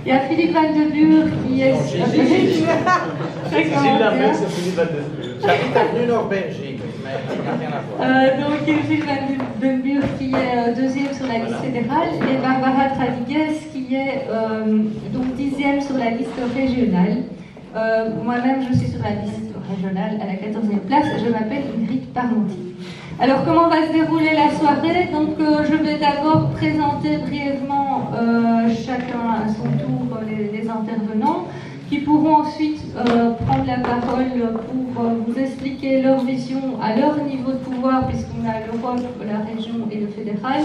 Il y a Philippe Valdebure qui est... Gilles Lambert, c'est Philippe Valdebure. J'habite avenue Nord-Belgique, mais ça n'a rien à voir. Donc Gilles Valdebure qui est deuxième sur la liste fédérale et Barbara Tradiguez qui est donc 10e sur la liste régionale. Moi-même, je suis sur la liste régionale à la 14e place. Je m'appelle Ingrid Parmentier. Alors, comment va se dérouler la soirée? Donc, je vais d'abord présenter brièvement chacun à son tour les intervenants qui pourront ensuite prendre la parole pour vous expliquer leur vision à leur niveau de pouvoir, puisqu'on a l'Europe, la région et le fédéral.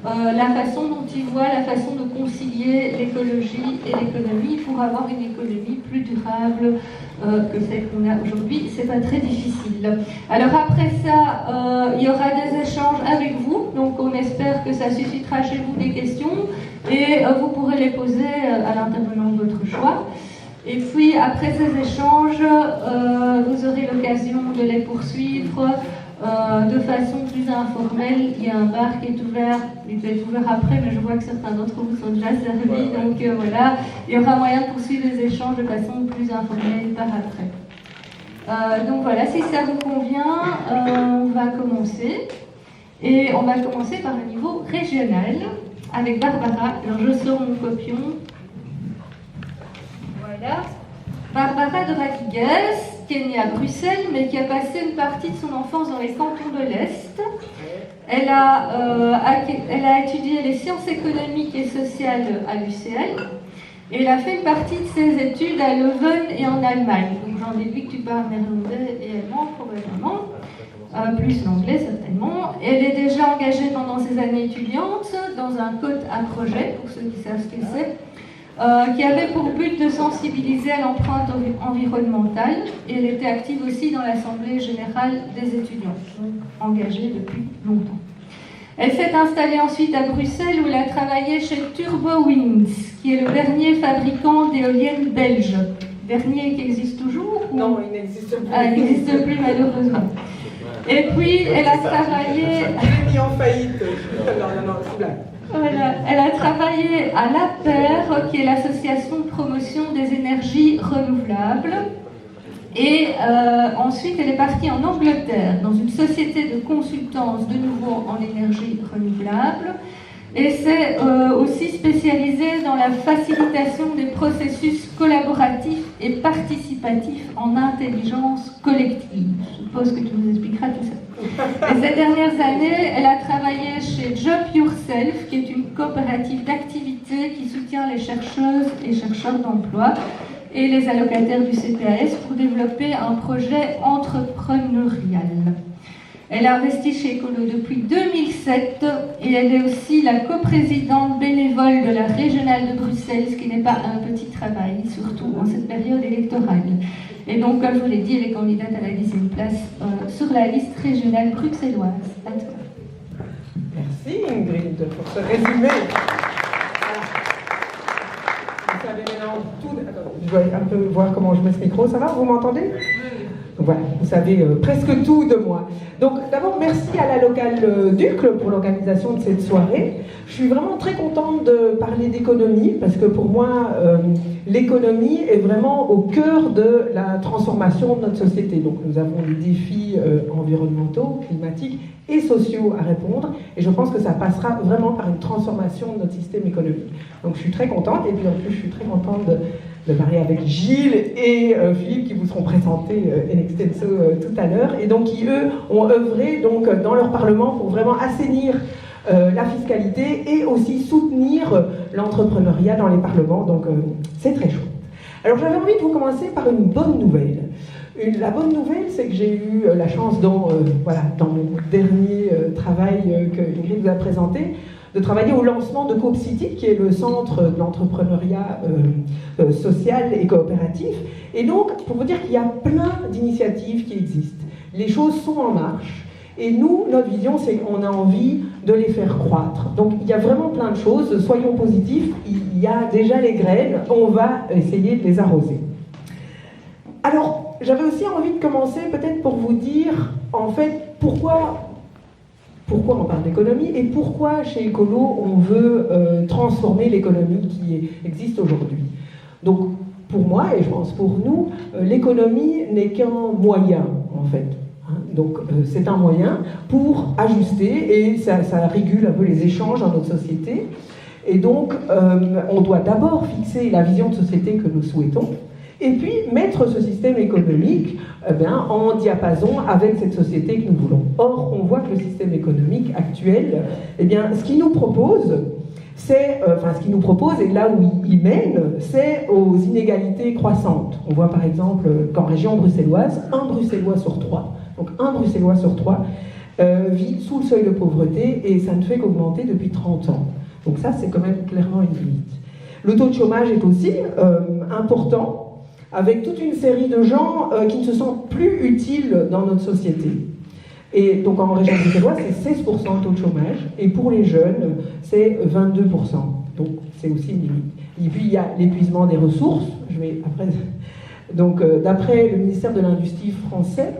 La façon dont ils voient, la façon de concilier l'écologie et l'économie pour avoir une économie plus durable que celle qu'on a aujourd'hui. C'est pas très difficile. Alors après ça, il y aura des échanges avec vous, donc on espère que ça suscitera chez vous des questions et vous pourrez les poser à l'intervenant de votre choix. Et puis après ces échanges, vous aurez l'occasion de les poursuivre de façon plus informelle. Il y a un bar qui est ouvert, il va être ouvert après, mais je vois que certains d'entre vous sont déjà servis, donc voilà, il y aura moyen de poursuivre les échanges de façon plus informelle par après. Donc voilà, si ça vous convient, on va commencer. Et on va commencer par le niveau régional, avec Barbara. Alors je sors mon copion. Voilà. Barbara Rodriguez, qui est née à Bruxelles, mais qui a passé une partie de son enfance dans les cantons de l'Est. Elle a étudié les sciences économiques et sociales à l'UCL. Et elle a fait une partie de ses études à Leuven et en Allemagne. Donc j'en déduis que tu parles néerlandais et allemand probablement, plus l'anglais certainement. Elle est déjà engagée pendant ses années étudiantes dans un code à projet, pour ceux qui savent ce que c'est. Qui avait pour but de sensibiliser à l'empreinte environnementale, et elle était active aussi dans l'Assemblée générale des étudiants, donc engagée depuis longtemps. Elle s'est installée ensuite à Bruxelles où elle a travaillé chez Turbowinds, qui est le dernier fabricant d'éoliennes belges. Dernier qui existe toujours ou... Non, il n'existe plus. Ah, il n'existe plus malheureusement. Et puis elle a travaillé... Il est mis en faillite. Non, c'est blague. Voilà. Elle a travaillé à l'APER, qui est l'association de promotion des énergies renouvelables. Et ensuite, elle est partie en Angleterre, dans une société de consultance, de nouveau en énergie renouvelable. Et c'est aussi spécialisée dans la facilitation des processus collaboratifs et participatifs en intelligence collective. Je suppose que tu nous expliqueras tout ça. Et ces dernières années, elle a travaillé chez Job Yourself, qui est une coopérative d'activité qui soutient les chercheuses et chercheurs d'emploi et les allocataires du CPAS pour développer un projet entrepreneurial. Elle a investi chez Ecolo depuis 2007 et elle est aussi la coprésidente bénévole de la Régionale de Bruxelles, ce qui n'est pas un petit travail, surtout en cette période électorale. Et donc, comme je vous l'ai dit, elle est candidate à la 10e place sur la liste régionale bruxelloise. À toi. Merci Ingrid pour ce résumé. Vous savez maintenant tout... Attends, je dois un peu voir comment je mets ce micro. Ça va? Vous m'entendez? Donc voilà, vous savez presque tout de moi. Donc d'abord, merci à la locale d'Uccle pour l'organisation de cette soirée. Je suis vraiment très contente de parler d'économie parce que pour moi, l'économie est vraiment au cœur de la transformation de notre société. Donc nous avons des défis environnementaux, climatiques et sociaux à répondre et je pense que ça passera vraiment par une transformation de notre système économique. Donc je suis très contente et puis en plus je suis très contente de parler avec Gilles et Philippe qui vous seront présentés in extenso tout à l'heure et donc qui eux ont œuvré donc, dans leur parlement pour vraiment assainir la fiscalité et aussi soutenir l'entrepreneuriat dans les parlements, donc c'est très chouette. Alors j'avais envie de vous commencer par une bonne nouvelle. La bonne nouvelle, c'est que j'ai eu la chance dans mon dernier travail que Ingrid vous a présenté, de travailler au lancement de Coop City, qui est le centre de l'entrepreneuriat social et coopératif. Et donc, pour vous dire qu'il y a plein d'initiatives qui existent. Les choses sont en marche. Et nous, notre vision, c'est qu'on a envie de les faire croître. Donc, il y a vraiment plein de choses. Soyons positifs. Il y a déjà les graines. On va essayer de les arroser. Alors, j'avais aussi envie de commencer peut-être pour vous dire, en fait, pourquoi pourquoi on parle d'économie et pourquoi chez Écolo on veut transformer l'économie qui existe aujourd'hui. Donc pour moi, et je pense pour nous, l'économie n'est qu'un moyen en fait. Donc c'est un moyen pour ajuster et ça régule un peu les échanges dans notre société. Et donc on doit d'abord fixer la vision de société que nous souhaitons et puis mettre ce système économique en diapason avec cette société que nous voulons. Or, on voit que le système économique actuel, ce qu'il nous propose, et là où il mène, c'est aux inégalités croissantes. On voit par exemple qu'en région bruxelloise, un Bruxellois sur trois vit sous le seuil de pauvreté et ça ne fait qu'augmenter depuis 30 ans. Donc ça, c'est quand même clairement une limite. Le taux de chômage est aussi important, avec toute une série de gens qui ne se sentent plus utiles dans notre société. Et donc en région bruxelloise, c'est 16% de taux de chômage, et pour les jeunes, c'est 22%. Donc c'est aussi une limite. Et puis il y a l'épuisement des ressources. D'après le ministère de l'Industrie français,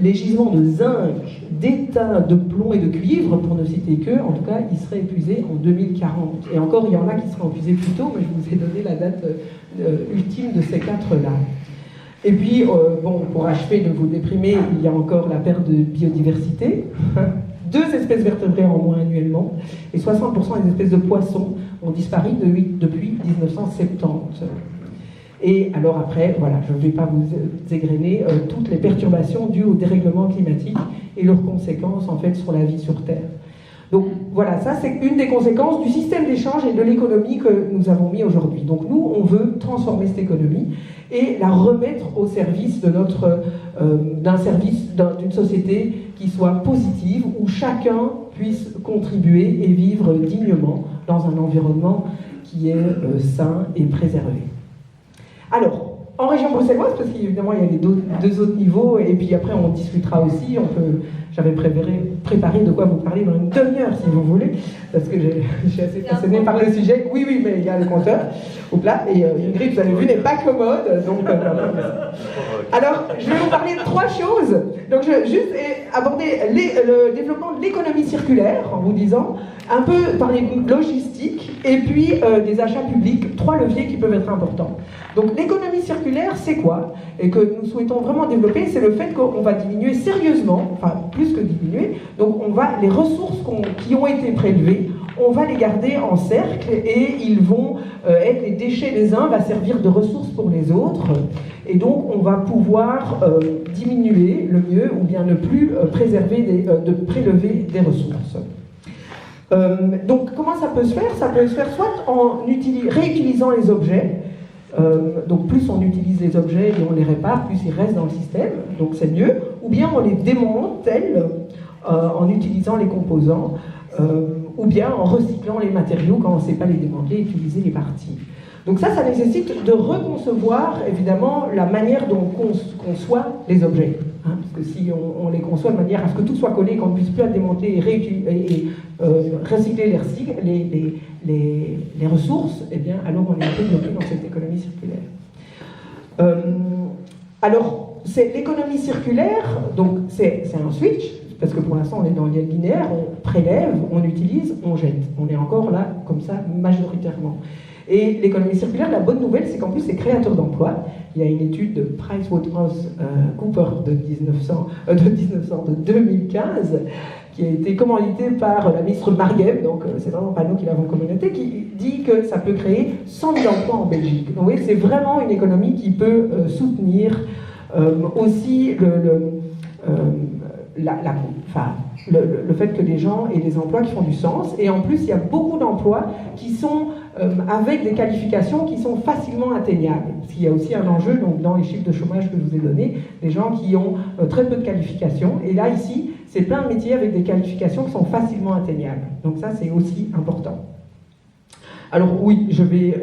les gisements de zinc, d'étain, de plomb et de cuivre, pour ne citer que, en tout cas, ils seraient épuisés en 2040. Et encore, il y en a qui seront épuisés plus tôt, mais je vous ai donné la date ultime de ces 4-là. Et puis, pour achever de vous déprimer, il y a encore la perte de biodiversité. 2 espèces vertébrées en moins annuellement, et 60% des espèces de poissons ont disparu depuis 1970. Et alors après, voilà, je ne vais pas vous égrener toutes les perturbations dues au dérèglement climatique et leurs conséquences en fait sur la vie sur Terre. Donc voilà, ça c'est une des conséquences du système d'échange et de l'économie que nous avons mis aujourd'hui. Donc nous, on veut transformer cette économie et la remettre au service de d'une société qui soit positive, où chacun puisse contribuer et vivre dignement dans un environnement qui est sain et préservé. Alors, en région bruxelloise, parce qu'évidemment il y a les 2 autres niveaux, et puis après on discutera aussi, j'avais préparé de quoi vous parler dans une demi-heure si vous voulez, parce que je suis assez passionnée par le sujet. Oui, mais il y a le compteur au plat, et Ingrid, vous avez vu, n'est pas commode, donc alors je vais vous parler de 3 choses. Donc je vais juste aborder le développement de l'économie circulaire, en vous disant un peu parler de logistique, et puis des achats publics, 3 leviers qui peuvent être importants. Donc l'économie circulaire, c'est quoi? Et que nous souhaitons vraiment développer, c'est le fait qu'on va diminuer sérieusement, enfin plus que diminuer, donc les ressources qui ont été prélevées, on va les garder en cercle et ils vont être les déchets des uns, va servir de ressources pour les autres. Et donc on va pouvoir diminuer le mieux ou bien ne plus de prélever des ressources. Donc comment ça peut se faire? Ça peut se faire soit en réutilisant les objets. Donc plus on utilise les objets et on les répare, plus ils restent dans le système, donc c'est mieux. Ou bien on les démantèle en utilisant les composants, ou bien en recyclant les matériaux quand on ne sait pas les démanteler et utiliser les parties. Donc ça nécessite de reconcevoir évidemment la manière dont on conçoit les objets. Parce que si on les conçoit de manière à ce que tout soit collé, qu'on ne puisse plus la démonter et recycler les ressources, eh bien alors on est un peu bloqué dans cette économie circulaire. Alors, c'est l'économie circulaire, donc c'est un switch, parce que pour l'instant on est dans le linéaire, on prélève, on utilise, on jette. On est encore là, comme ça, majoritairement. Et l'économie circulaire, la bonne nouvelle, c'est qu'en plus c'est créateur d'emplois. Il y a une étude de PricewaterhouseCoopers de 2015 qui a été commanditée par la ministre Marguem, donc c'est vraiment pas nous qui l'avons commandité, qui dit que ça peut créer 100 000 emplois en Belgique. Donc vous voyez, c'est vraiment une économie qui peut soutenir aussi le fait que les gens aient des emplois qui font du sens. Et en plus, il y a beaucoup d'emplois qui sont avec des qualifications qui sont facilement atteignables. Parce qu'il y a aussi un enjeu, donc, dans les chiffres de chômage que je vous ai donnés, des gens qui ont très peu de qualifications. Et là, ici, c'est plein de métiers avec des qualifications qui sont facilement atteignables. Donc ça, c'est aussi important. Alors oui, je vais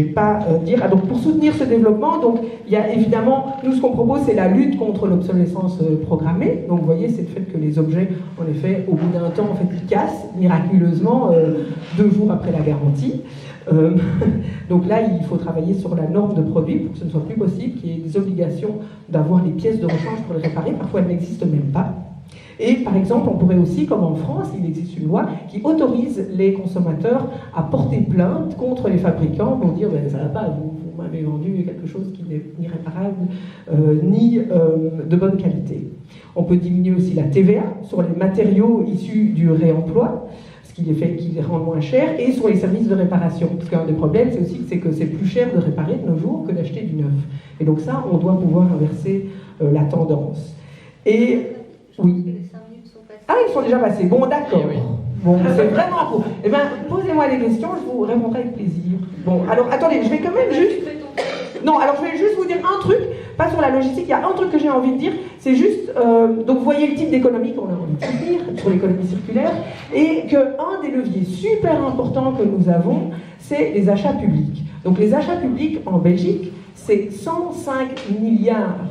pas dire. Donc pour soutenir ce développement, donc il y a évidemment, nous ce qu'on propose, c'est la lutte contre l'obsolescence programmée. Donc vous voyez, c'est le fait que les objets, en effet, au bout d'un temps, en fait, ils cassent miraculeusement 2 jours après la garantie. Donc là, il faut travailler sur la norme de produit pour que ce ne soit plus possible, qu'il y ait des obligations d'avoir les pièces de rechange pour les réparer. Parfois, elles n'existent même pas. Et par exemple, on pourrait aussi, comme en France, il existe une loi qui autorise les consommateurs à porter plainte contre les fabricants pour dire ben, ça va pas, vous m'avez vendu quelque chose qui n'est ni réparable ni de bonne qualité. On peut diminuer aussi la TVA sur les matériaux issus du réemploi, ce qui les rend moins chers, et sur les services de réparation. Parce qu'un des problèmes, c'est aussi que c'est plus cher de réparer de nos jours que d'acheter du neuf. Et donc ça, on doit pouvoir inverser la tendance. Et oui. Ah, ils sont déjà passés. Bon, d'accord. Oui. Bon, c'est vraiment cool. Eh bien, posez-moi des questions, je vous répondrai avec plaisir. Bon, alors, attendez, je vais quand même juste... Non, alors je vais juste vous dire un truc, pas sur la logistique, il y a un truc que j'ai envie de dire, c'est juste, donc vous voyez le type d'économie qu'on a envie de soutenir, sur l'économie circulaire, et qu'un des leviers super importants que nous avons, c'est les achats publics. Donc les achats publics en Belgique, c'est 105 milliards.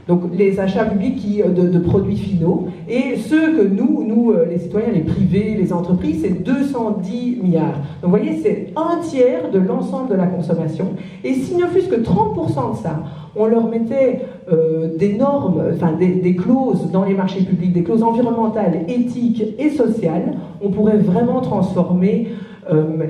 Donc les achats publics de produits finaux, et ceux que nous, les citoyens, les privés, les entreprises, c'est 210 milliards. Donc vous voyez, c'est un tiers de l'ensemble de la consommation. Et s'il ne fût-ce que 30% de ça, on leur mettait des normes, enfin des clauses dans les marchés publics, des clauses environnementales, éthiques et sociales, on pourrait vraiment transformer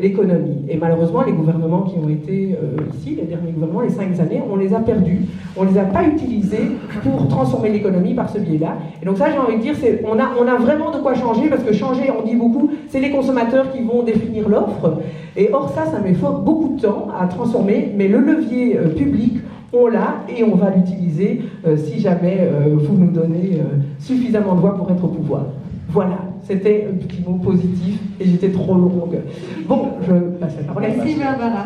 l'économie. Et malheureusement, les gouvernements qui ont été ici, les derniers gouvernements, les 5 années, on les a perdus. On ne les a pas utilisés pour transformer l'économie par ce biais-là. Et donc ça, j'ai envie de dire, on a vraiment de quoi changer, parce que changer, on dit beaucoup, c'est les consommateurs qui vont définir l'offre. Et or, ça met beaucoup de temps à transformer, mais le levier public, on l'a et on va l'utiliser si jamais vous nous donnez suffisamment de voix pour être au pouvoir. Voilà, c'était un petit mot positif et j'étais trop longue. Bon, je passe la parole. Merci Barbara.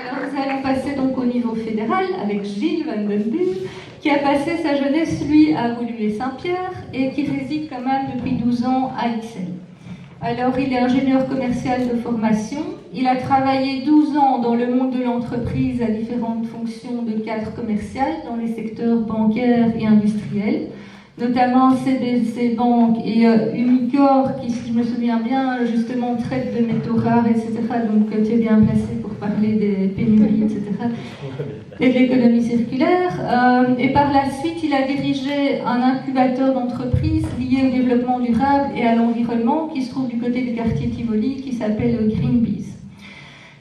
Alors nous allons passer donc au niveau fédéral avec Gilles Van den Buur, qui a passé sa jeunesse, lui, à Woluwe-Saint-Pierre et qui réside quand même depuis 12 ans à Ixelles. Alors, il est ingénieur commercial de formation. Il a travaillé 12 ans dans le monde de l'entreprise à différentes fonctions de cadre commercial dans les secteurs bancaires et industriels, notamment CBC Bank et Umicore, qui, si je me souviens bien, justement traite de métaux rares, etc. Donc, tu es bien placé pour parler des pénuries, etc. et de l'économie circulaire. Et par la suite, il a dirigé un incubateur d'entreprises lié au développement durable et à l'environnement qui se trouve du côté du quartier Tivoli, qui s'appelle Greenpeace.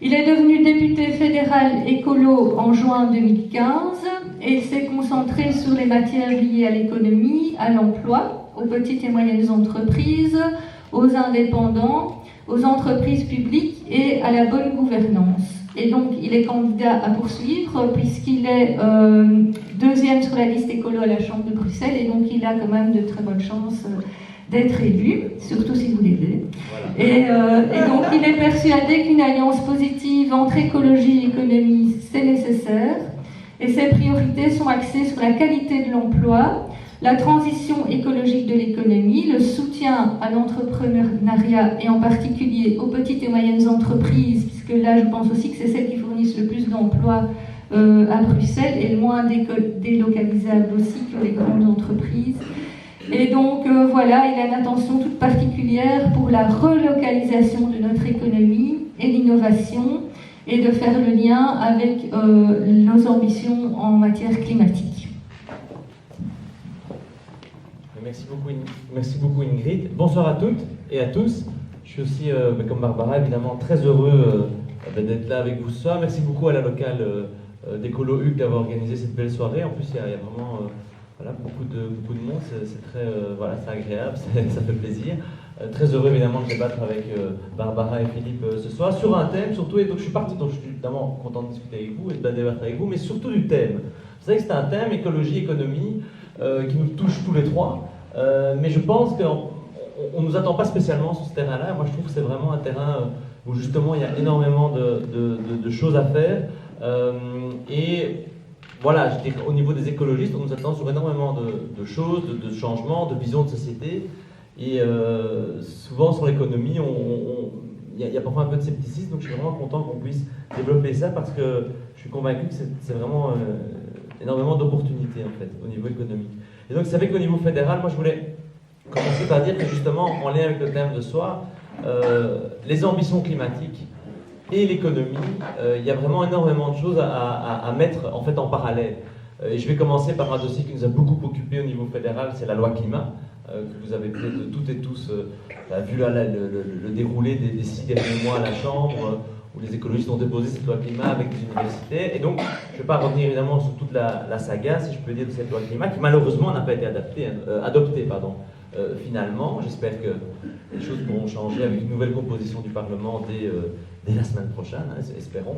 Il est devenu député fédéral écolo en juin 2015 et il s'est concentré sur les matières liées à l'économie, à l'emploi, aux petites et moyennes entreprises, aux indépendants, aux entreprises publiques et à la bonne gouvernance. Et donc, il est candidat à poursuivre puisqu'il est deuxième sur la liste écolo à la Chambre de Bruxelles et donc il a quand même de très bonnes chances d'être élu, surtout si vous l'aidez. Voilà. Et donc, il est persuadé qu'une alliance positive entre écologie et économie, c'est nécessaire. Et ses priorités sont axées sur la qualité de l'emploi, la transition écologique de l'économie, le soutien à l'entrepreneuriat et en particulier aux petites et moyennes entreprises, puisque là je pense aussi que c'est celles qui fournissent le plus d'emplois à Bruxelles et le moins délocalisables aussi que les grandes entreprises. Et donc voilà, il a une attention toute particulière pour la relocalisation de notre économie et l'innovation et de faire le lien avec nos ambitions en matière climatique. Merci beaucoup Ingrid. Bonsoir à toutes et à tous. Je suis aussi, comme Barbara, évidemment très heureux d'être là avec vous ce soir. Merci beaucoup à la locale d'Écolo Hugues d'avoir organisé cette belle soirée. En plus, il y a vraiment beaucoup de monde. C'est très c'est agréable, ça fait plaisir. Très heureux évidemment de débattre avec Barbara et Philippe ce soir sur un thème surtout. Et donc je suis évidemment content de discuter avec vous et de débattre avec vous, mais surtout du thème. Vous savez que c'est un thème écologie, économie qui nous touche tous les trois. Mais je pense qu'on ne nous attend pas spécialement sur ce terrain-là. Moi, je trouve que c'est vraiment un terrain où, justement, il y a énormément de choses à faire. Et voilà, je dirais, au niveau des écologistes, on nous attend sur énormément de choses, de changements, de visions de société. Et souvent, sur l'économie, il y a parfois un peu de scepticisme. Donc, je suis vraiment content qu'on puisse développer ça parce que je suis convaincu que c'est vraiment énormément d'opportunités, en fait, au niveau économique. Et donc, c'est vrai qu'au niveau fédéral, moi, je voulais commencer par dire que, justement, en lien avec le thème de ce soir, les ambitions climatiques et l'économie, il y a vraiment énormément de choses à mettre en fait en parallèle. Et je vais commencer par un dossier qui nous a beaucoup occupé au niveau fédéral, c'est la loi climat, que vous avez peut-être toutes et tous vu là, le déroulé des 6 derniers mois à la Chambre, où les écologistes ont déposé cette loi climat avec des universités. Et donc, je ne vais pas revenir évidemment sur toute la saga, si je peux dire, de cette loi climat, qui malheureusement n'a pas été adoptée. Finalement. J'espère que les choses pourront changer avec une nouvelle composition du Parlement dès la semaine prochaine, hein, espérons.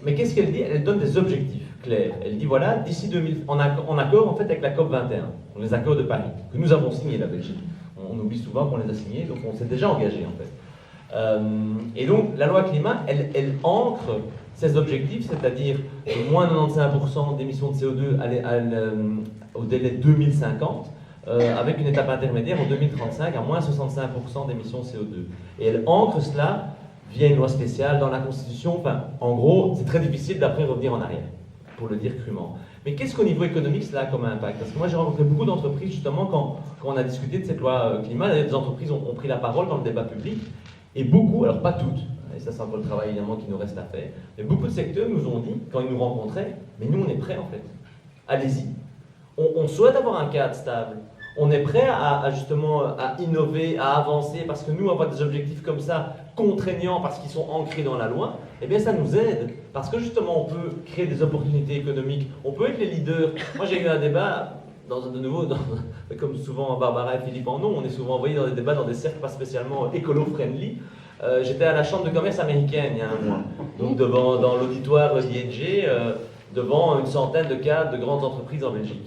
Mais qu'est-ce qu'elle dit? Elle donne des objectifs clairs. Elle dit voilà, d'ici 2000, en accord en fait avec la COP 21, les accords de Paris, que nous avons signés, la Belgique. On oublie souvent qu'on les a signés, donc on s'est déjà engagé en fait. Et donc la loi climat, elle ancre ces objectifs, c'est-à-dire moins 95% d'émissions de CO2 au délai 2050, avec une étape intermédiaire en 2035 à moins 65% d'émissions CO2. Et elle ancre cela via une loi spéciale dans la Constitution. Enfin, en gros, c'est très difficile d'après revenir en arrière, pour le dire crûment. Mais qu'est-ce qu'au niveau économique cela a comme impact? Parce que moi j'ai rencontré beaucoup d'entreprises justement quand on a discuté de cette loi climat, des entreprises ont pris la parole dans le débat public, et beaucoup, alors pas toutes, et ça c'est encore le travail évidemment qui nous reste à faire, mais beaucoup de secteurs nous ont dit, quand ils nous rencontraient, mais nous on est prêts en fait, allez-y. On souhaite avoir un cadre stable, on est prêt justement à innover, à avancer, parce que nous, avoir des objectifs comme ça, contraignants, parce qu'ils sont ancrés dans la loi, eh bien ça nous aide, parce que justement on peut créer des opportunités économiques, on peut être les leaders. Moi j'ai eu un débat, comme souvent Barbara et Philippe en ont, on est souvent envoyés dans des débats dans des cercles pas spécialement écolo-friendly. J'étais à la Chambre de commerce américaine il y a un mois, donc dans l'auditoire d'ING, devant une centaine de cadres de grandes entreprises en Belgique.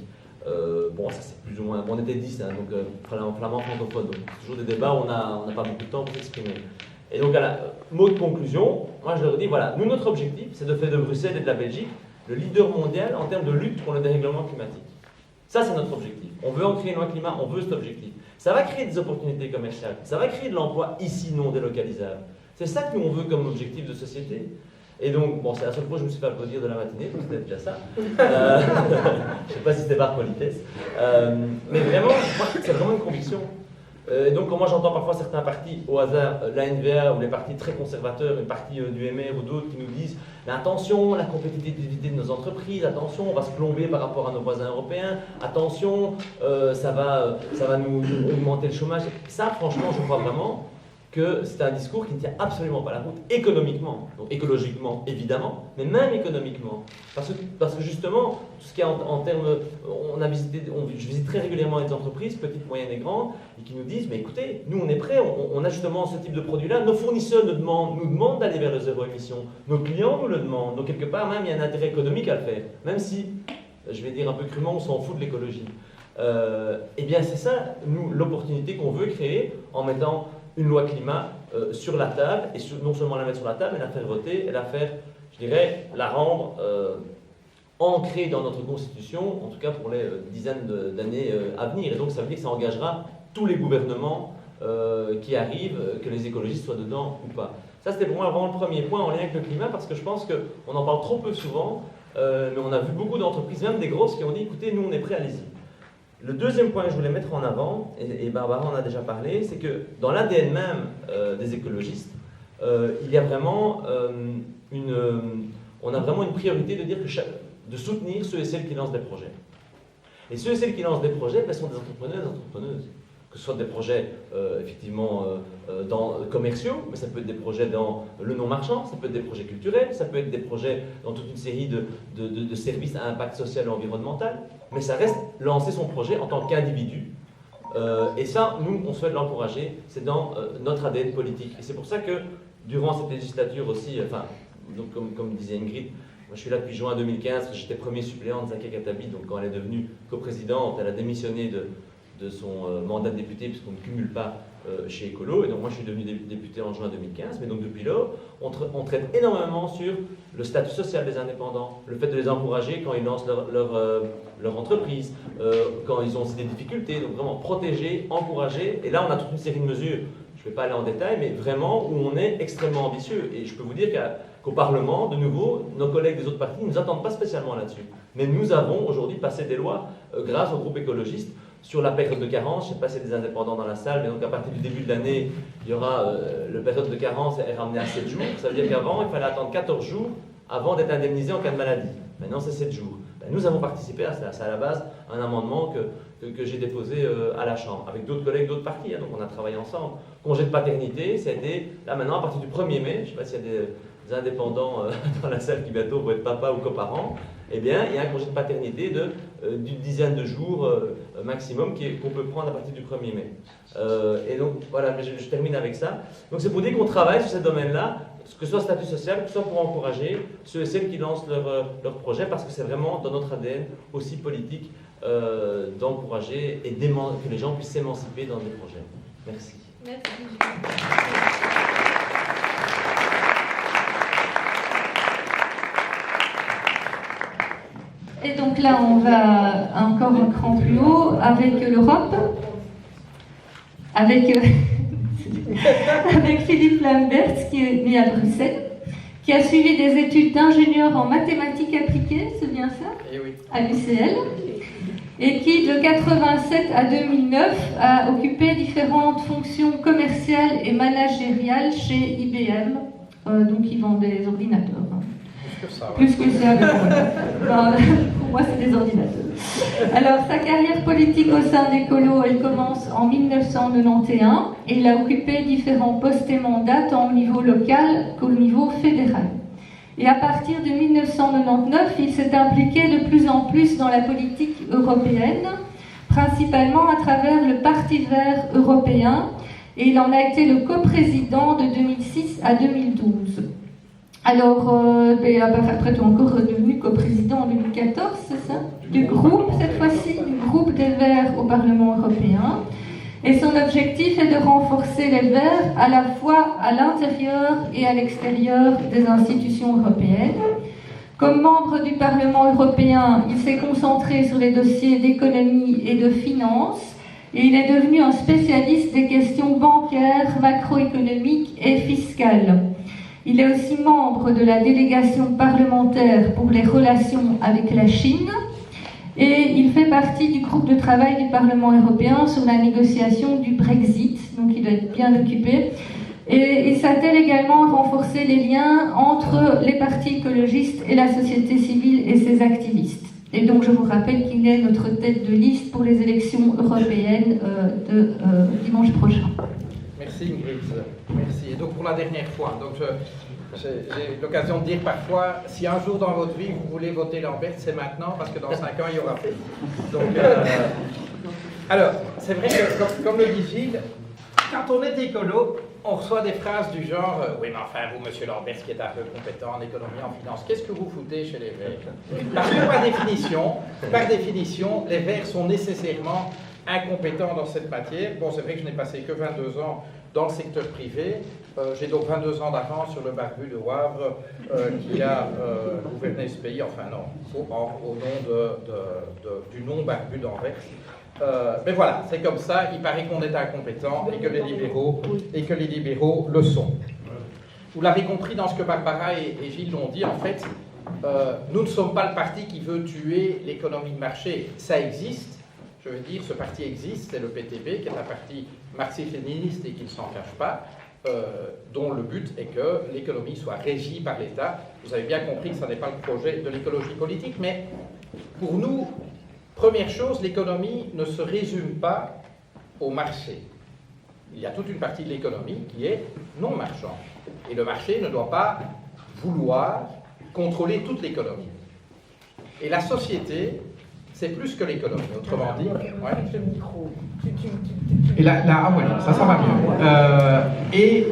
Bon, ça c'est plus ou moins. On était 10, hein, donc flamand francophone, donc c'est toujours des débats où on n'a pas beaucoup de temps pour s'exprimer. Et donc, mot de conclusion, moi je leur dis voilà, nous notre objectif c'est de faire de Bruxelles et de la Belgique le leader mondial en termes de lutte contre le dérèglement climatique. Ça c'est notre objectif. On veut en créer une loi climat, on veut cet objectif. Ça va créer des opportunités commerciales, ça va créer de l'emploi ici non délocalisable. C'est ça que nous on veut comme objectif de société. Et donc, bon, c'est la seule fois que je me suis fait applaudir de la matinée, donc c'était déjà ça. Je ne sais pas si c'était par politesse. Mais vraiment, moi, c'est vraiment une conviction. Donc, quand moi j'entends parfois certains partis, au hasard, l'ANVA ou les partis très conservateurs, les partis du MR ou d'autres qui nous disent mais attention, la compétitivité de nos entreprises, attention, on va se plomber par rapport à nos voisins européens, attention, ça va nous augmenter le chômage. Ça, franchement, je crois vraiment que c'est un discours qui ne tient absolument pas la route économiquement, donc écologiquement évidemment, mais même économiquement. Parce que justement, tout ce qui est en termes, je visite très régulièrement des entreprises, petites, moyennes et grandes, et qui nous disent, mais écoutez, nous on est prêts, on a justement ce type de produit-là, nos fournisseurs nous demandent d'aller vers le zéro émission, nos clients nous le demandent, donc quelque part même il y a un intérêt économique à le faire, même si, je vais dire un peu crûment, on s'en fout de l'écologie. Eh bien c'est ça, nous, l'opportunité qu'on veut créer en mettant une loi climat sur la table, et non seulement la mettre sur la table, mais la faire voter, et la faire, je dirais, la rendre ancrée dans notre Constitution, en tout cas pour les dizaines d'années à venir. Et donc ça veut dire que ça engagera tous les gouvernements qui arrivent, que les écologistes soient dedans ou pas. Ça c'était pour moi vraiment le premier point en lien avec le climat, parce que je pense qu'on en parle trop peu souvent, mais on a vu beaucoup d'entreprises, même des grosses, qui ont dit, écoutez, nous on est prêts, allez-y. Le deuxième point que je voulais mettre en avant, et Barbara en a déjà parlé, c'est que dans l'ADN même des écologistes, il y a vraiment on a vraiment une priorité de dire de soutenir ceux et celles qui lancent des projets. Et ceux et celles qui lancent des projets sont des entrepreneurs et des entrepreneuses. Que ce soit des projets effectivement commerciaux, mais ça peut être des projets dans le non-marchand, ça peut être des projets culturels, ça peut être des projets dans toute une série de services à impact social et environnemental, mais ça reste lancer son projet en tant qu'individu. Et ça, nous, on souhaite l'encourager, c'est dans notre ADN politique. Et c'est pour ça que, durant cette législature aussi, donc comme disait Ingrid, moi je suis là depuis juin 2015, j'étais premier suppléant de Zakia Khattabi, donc quand elle est devenue coprésidente, elle a démissionné de son mandat de député, puisqu'on ne cumule pas chez Écolo, et donc moi je suis devenu député en juin 2015, mais donc depuis lors, on traite énormément sur le statut social des indépendants, le fait de les encourager quand ils lancent leur entreprise, quand ils ont aussi des difficultés, donc vraiment protéger, encourager, et là on a toute une série de mesures, je ne vais pas aller en détail, mais vraiment où on est extrêmement ambitieux, et je peux vous dire qu'au Parlement, de nouveau, nos collègues des autres partis ne nous attendent pas spécialement là-dessus, mais nous avons aujourd'hui passé des lois grâce au groupe écologiste sur la période de carence. Je ne sais pas s'il y a des indépendants dans la salle, mais donc à partir du début de l'année, il y aura la période de carence est ramenée à 7 jours. Ça veut dire qu'avant, il fallait attendre 14 jours avant d'être indemnisé en cas de maladie. Maintenant, c'est 7 jours. Ben, nous avons participé à ça. C'est à la base un amendement que j'ai déposé à la Chambre, avec d'autres collègues d'autres partis. Hein, donc on a travaillé ensemble. Congé de paternité, c'était là maintenant à partir du 1er mai. Je ne sais pas s'il y a des indépendants dans la salle qui bientôt vont être papa ou coparents. Eh bien, il y a un congé de paternité d'une dizaine de jours maximum qu'on peut prendre à partir du 1er mai. Et donc, voilà, mais je termine avec ça. Donc, c'est pour dire qu'on travaille sur ce domaine-là, que ce soit statut social, que ce soit pour encourager ceux et celles qui lancent leur projet, parce que c'est vraiment dans notre ADN aussi politique d'encourager et que les gens puissent s'émanciper dans des projets. Merci. Merci. Et donc là, on va encore un cran plus haut avec l'Europe, avec Philippe Lamberts, qui est né à Bruxelles, qui a suivi des études d'ingénieur en mathématiques appliquées, c'est bien ça? Eh oui. À l'UCL, et qui, de 87 à 2009, a occupé différentes fonctions commerciales et managériales chez IBM, donc ils vendent des ordinateurs. Plus que ça, mais voilà. Pour moi, c'est des ordinateurs. Alors, sa carrière politique au sein d'Ecolo, elle commence en 1991 et il a occupé différents postes et mandats tant au niveau local qu'au niveau fédéral. Et à partir de 1999, il s'est impliqué de plus en plus dans la politique européenne, principalement à travers le Parti vert européen, et il en a été le coprésident de 2006 à 2012. Alors, après, tu es encore devenu coprésident en 2014, c'est ça? Du groupe, cette fois-ci, du groupe des Verts au Parlement européen. Et son objectif est de renforcer les Verts à la fois à l'intérieur et à l'extérieur des institutions européennes. Comme membre du Parlement européen, il s'est concentré sur les dossiers d'économie et de finances, et il est devenu un spécialiste des questions bancaires, macroéconomiques et fiscales. Il est aussi membre de la délégation parlementaire pour les relations avec la Chine et il fait partie du groupe de travail du Parlement européen sur la négociation du Brexit, donc il doit être bien occupé. Et il s'attelle également à renforcer les liens entre les partis écologistes et la société civile et ses activistes. Et donc je vous rappelle qu'il est notre tête de liste pour les élections européennes de dimanche prochain. Merci Ingrid, merci. Et donc pour la dernière fois, donc j'ai l'occasion de dire parfois, si un jour dans votre vie vous voulez voter Lambert, c'est maintenant, parce que dans 5 ans il y aura plus. Donc, alors, c'est vrai que comme le dit Gilles, quand on est écolo, on reçoit des phrases du genre oui mais enfin vous monsieur Lambert qui est un peu compétent en économie, en finance, qu'est-ce que vous foutez chez les Verts? Parce que par définition, les Verts sont nécessairement incompétents dans cette matière. Bon, c'est vrai que je n'ai passé que 22 ans dans le secteur privé. J'ai donc 22 ans d'avance sur le barbu de Wavre qui a gouverné ce pays, enfin non, au nom du non-barbu d'Anvers. Mais voilà, c'est comme ça, il paraît qu'on est incompétent et que les libéraux le sont. Vous l'avez compris dans ce que Barbara et Gilles l'ont dit, en fait, nous ne sommes pas le parti qui veut tuer l'économie de marché. Ça existe. Je veux dire, ce parti existe, c'est le PTB, qui est un parti marxiste-léniniste et qui ne s'en cache pas, dont le but est que l'économie soit régie par l'État. Vous avez bien compris que ce n'est pas le projet de l'écologie politique, mais pour nous, première chose, l'économie ne se résume pas au marché. Il y a toute une partie de l'économie qui est non marchande. Et le marché ne doit pas vouloir contrôler toute l'économie. Et la société, c'est plus que l'économie, autrement dit. Ouais. Et là, voilà, ça va mieux. Et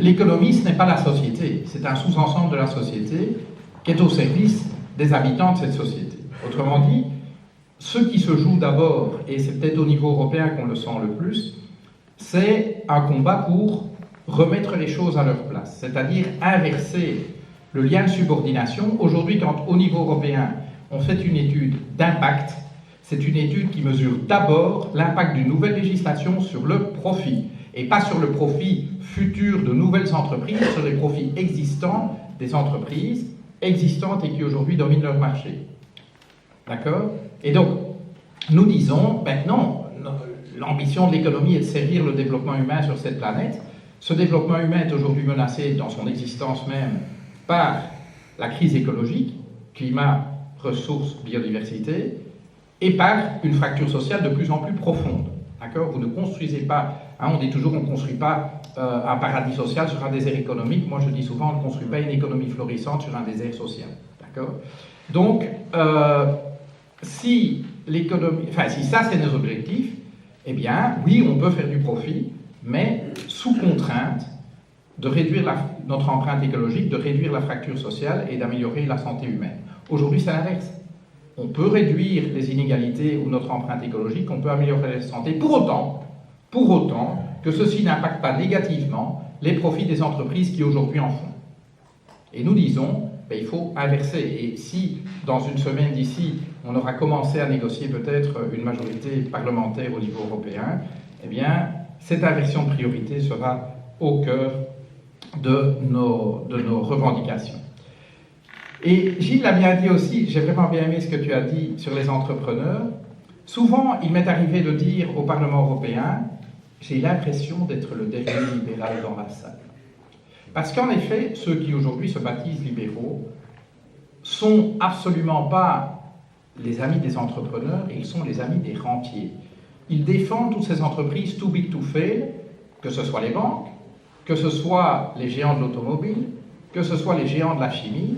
l'économie, ce n'est pas la société, c'est un sous-ensemble de la société qui est au service des habitants de cette société. Autrement dit, ce qui se joue d'abord, et c'est peut-être au niveau européen qu'on le sent le plus, c'est un combat pour remettre les choses à leur place, c'est-à-dire inverser le lien de subordination. Aujourd'hui, quand au niveau européen, on fait une étude d'impact, c'est une étude qui mesure d'abord l'impact d'une nouvelle législation sur le profit, et pas sur le profit futur de nouvelles entreprises, sur les profits existants des entreprises existantes et qui aujourd'hui dominent leur marché. D'accord? Et donc, nous disons, ben non, l'ambition de l'économie est de servir le développement humain sur cette planète. Ce développement humain est aujourd'hui menacé dans son existence même par la crise écologique, climat, ressources, biodiversité, et par une fracture sociale de plus en plus profonde. D'accord ? Vous ne construisez pas, on dit toujours on ne construit pas un paradis social sur un désert économique. Moi je dis souvent on ne construit pas une économie florissante sur un désert social. D'accord ? Donc, si ça c'est nos objectifs, eh bien oui, on peut faire du profit, mais sous contrainte de réduire notre empreinte écologique, de réduire la fracture sociale et d'améliorer la santé humaine. Aujourd'hui, c'est l'inverse. On peut réduire les inégalités ou notre empreinte écologique, on peut améliorer la santé, pour autant que ceci n'impacte pas négativement les profits des entreprises qui aujourd'hui en font. Et nous disons, il faut inverser. Et si, dans une semaine d'ici, on aura commencé à négocier peut-être une majorité parlementaire au niveau européen, eh bien, cette inversion de priorité sera au cœur de nos revendications. Et Gilles l'a bien dit aussi, j'ai vraiment bien aimé ce que tu as dit sur les entrepreneurs. Souvent, il m'est arrivé de dire au Parlement européen, j'ai l'impression d'être le dernier libéral dans la salle. Parce qu'en effet, ceux qui aujourd'hui se baptisent libéraux sont absolument pas les amis des entrepreneurs, ils sont les amis des rentiers. Ils défendent toutes ces entreprises too big to fail, que ce soit les banques, que ce soit les géants de l'automobile, que ce soit les géants de la chimie.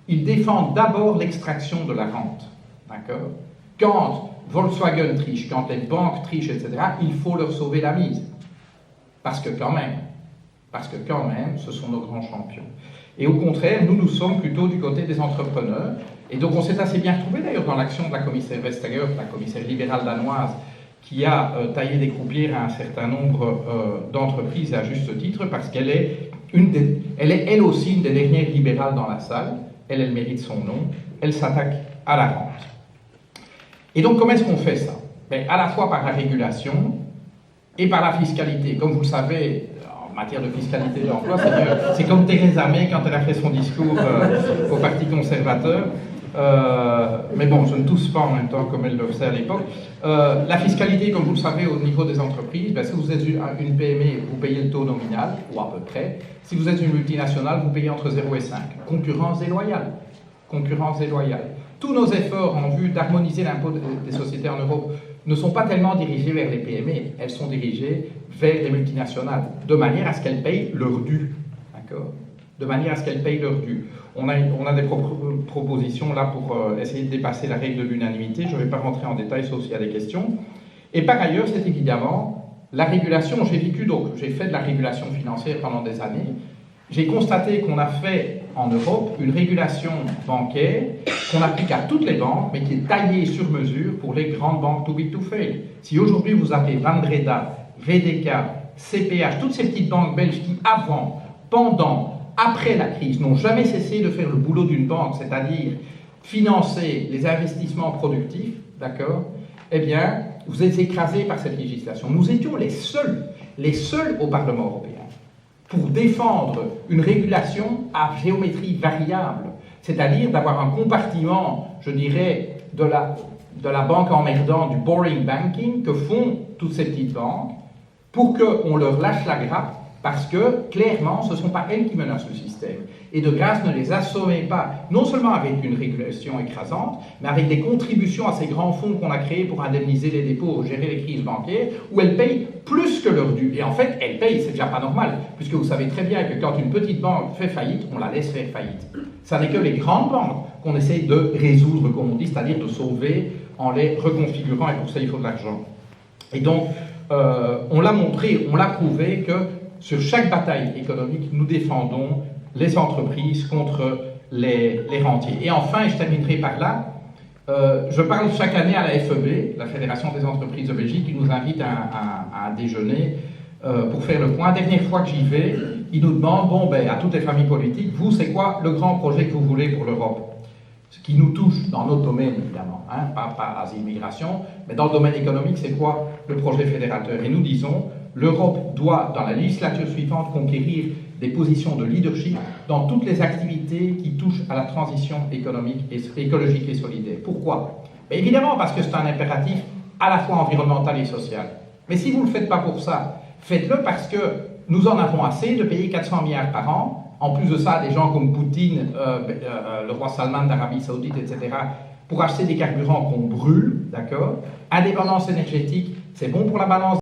Ils défendent d'abord l'extraction de la rente. D'accord ? Quand Volkswagen triche, quand les banques trichent, etc., il faut leur sauver la mise. Parce que quand même, ce sont nos grands champions. Et au contraire, nous sommes plutôt du côté des entrepreneurs. Et donc on s'est assez bien retrouvé d'ailleurs dans l'action de la commissaire Vestager, la commissaire libérale danoise, qui a taillé des croupières à un certain nombre d'entreprises à juste titre, parce qu'elle est elle aussi une des dernières libérales dans la salle. Elle mérite son nom. Elle s'attaque à la rente. Et donc comment est-ce qu'on fait ça ? À la fois par la régulation et par la fiscalité. Comme vous le savez, en matière de fiscalité et d'emploi, c'est comme Theresa May quand elle a fait son discours au Parti conservateur. Mais bon, je ne tousse pas en même temps comme elle le faisait à l'époque. La fiscalité, comme vous le savez, au niveau des entreprises, si vous êtes une PME, vous payez le taux nominal, ou à peu près. Si vous êtes une multinationale, vous payez entre 0 et 5. Concurrence déloyale. Tous nos efforts en vue d'harmoniser l'impôt des sociétés en Europe ne sont pas tellement dirigés vers les PME, elles sont dirigées vers les multinationales, de manière à ce qu'elles payent leur dû. D'accord ? De manière à ce qu'elles payent leur dû. On a des propositions là pour essayer de dépasser la règle de l'unanimité. Je ne vais pas rentrer en détail, sauf s'il y a des questions. Et par ailleurs, c'est évidemment la régulation. J'ai fait de la régulation financière pendant des années. J'ai constaté qu'on a fait en Europe une régulation bancaire qu'on applique à toutes les banques, mais qui est taillée sur mesure pour les grandes banques too big to fail. Si aujourd'hui vous avez Vandreda, VDK, CPH, toutes ces petites banques belges qui avant, pendant, après la crise, n'ont jamais cessé de faire le boulot d'une banque, c'est-à-dire financer les investissements productifs, d'accord ? Eh bien, vous êtes écrasés par cette législation. Nous étions les seuls au Parlement européen pour défendre une régulation à géométrie variable, c'est-à-dire d'avoir un compartiment, je dirais, de la banque emmerdante, du boring banking, que font toutes ces petites banques, pour qu'on leur lâche la grappe, parce que, clairement, ce ne sont pas elles qui menacent le système. Et de grâce, ne les assommez pas, non seulement avec une régulation écrasante, mais avec des contributions à ces grands fonds qu'on a créés pour indemniser les dépôts, gérer les crises bancaires, où elles payent plus que leur dû. Et en fait, elles payent, c'est déjà pas normal, puisque vous savez très bien que quand une petite banque fait faillite, on la laisse faire faillite. Ça n'est que les grandes banques qu'on essaye de résoudre, comme on dit, c'est-à-dire de sauver en les reconfigurant, et pour ça, il faut de l'argent. Et donc, on l'a montré, on l'a prouvé que sur chaque bataille économique, nous défendons les entreprises contre les rentiers. Et enfin, et je terminerai par là, je parle chaque année à la FEB, la Fédération des entreprises de Belgique, qui nous invite à un déjeuner pour faire le point. Dernière fois que j'y vais, ils nous demandent, à toutes les familles politiques, vous, c'est quoi le grand projet que vous voulez pour l'Europe ? Ce qui nous touche dans notre domaine, évidemment, pas asile-migration, mais dans le domaine économique, c'est quoi le projet fédérateur ? Et nous disons, l'Europe doit, dans la législature suivante, conquérir des positions de leadership dans toutes les activités qui touchent à la transition économique et écologique et solidaire. Pourquoi ? Évidemment, parce que c'est un impératif à la fois environnemental et social. Mais si vous ne le faites pas pour ça, faites-le parce que nous en avons assez de payer 400 milliards par an. En plus de ça, des gens comme Poutine, le roi Salman d'Arabie Saoudite, etc., pour acheter des carburants qu'on brûle, d'accord? Indépendance énergétique, c'est bon pour la balance